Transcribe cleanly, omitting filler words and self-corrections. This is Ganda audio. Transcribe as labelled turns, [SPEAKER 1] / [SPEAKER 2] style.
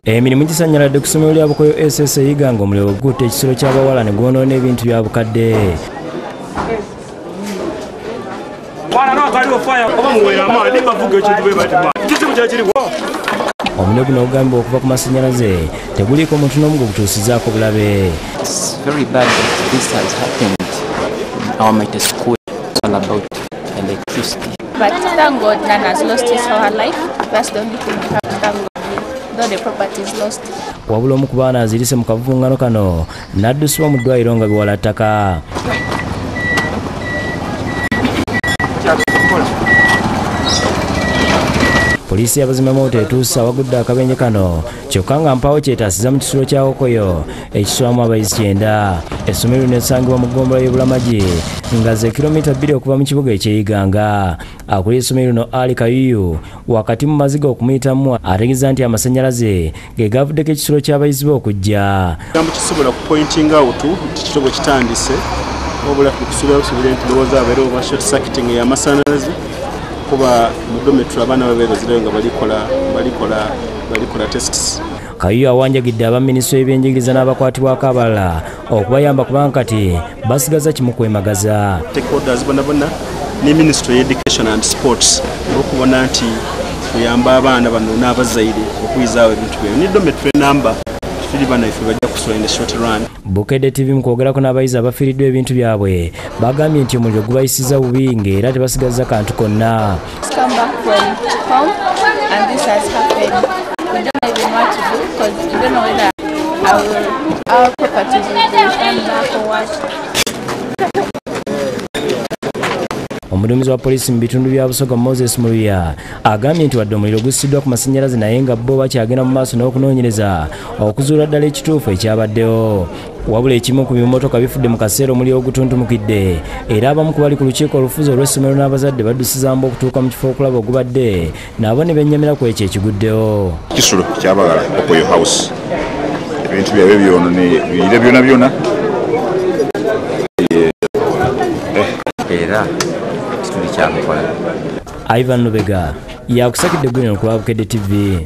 [SPEAKER 1] Emirimu gisanyaladde ku ssomero lya Bukoyo SS eyiga ng'omuliro gutta ekisolo ky'abawala ne gwonoona ebintu bya bukadde. Omuliro guno ogambibwa okuva ku masannyalaze teguliiko muntu n'omu gwe gutuusizaako bulabe.
[SPEAKER 2] It's very bad that this has happened in our mighty school. It's all about electricity.
[SPEAKER 3] But thank God none has lost his or her life. That's the only thing we have to thank God. Though the property is lost.
[SPEAKER 1] Wabula omu ku baana azirise mu kavuvuŋŋano kano n'addusibwa mu ddwaliro nga biwala ttaka. Poliisi y'abazimya moto etuuse awagudde akabenje kano kyokka nga mpaawo kyetaasiza mu kisulo kya Bukoyo ekiswamu abayizi 9. Essomero lino esangibwa mu ggombolola y'Obulamagi nga ze kilomita 2 okuva mu kibuga eky'Eyiganga. Akulira essomero lino Ali Kayuyu wakati mu maziga okumuyitamu ategeeza nti amasannyalaze ge gavuddeko ekisulo ky'abayizi be okujja.
[SPEAKER 4] Kigambo kisobola kupointing out nti kitobo kitandise wabula kukusubira nti lowooza abeera oba short circuiting y'amasannyalaze kuba mu dormitory abaana babeerezerayo nga balikola tests.
[SPEAKER 1] Kayuyu awanjagidde aba minisitule y'ebyenjigiriza n'abakwatibwako abalala okubayamba kubanga kati basigaza kimu kwemagaza.
[SPEAKER 4] Stakeholders bonna ne Ministry of Education and Sports okubona nti kuyamba abaana bano n'abazaire okuyizaawo ebintu byabwe. Ne dormitory number tuli bana ife bajja kusula in the short run.
[SPEAKER 1] Bukedde TV mu kwogerako n'abayizi abafiiriddwa ebintu byabwe bagambye nti omuliro gubayisiza bubi ng'era tebasigaza kantu konna.
[SPEAKER 3] Come back from home and this has happened. We don't even know what to do because we don't know whether our properties will be returned back or what.
[SPEAKER 1] Omuduumizi wa poliisi mu bitundu bya Busoga Moses Muluya agambye nti wadde omuliro gusiddwa ku masannyalaze naye nga bo bakyagenda mu maaso n'okunoonyereza okuzuula ddala ekituufu ekyabaddewo. Wabula ekimu ku bimotoka bifudde mu kaseera omuliro ogutuntumukidde era abamu ku bali ku lukiiko olufuzi olw'essomero n'abazadde baddusizambu okutuuka mu kifo okulaba ogubadde nabo ne bennyamira ku ekyo ekiguddewo.
[SPEAKER 5] Kisulo ky'abagala Bukoyo House ebintu byabwe byonoonye byonna
[SPEAKER 2] Era kituli kyamukola.
[SPEAKER 1] Ivan Lubega yakusakidde gwino ku Bukedde TV.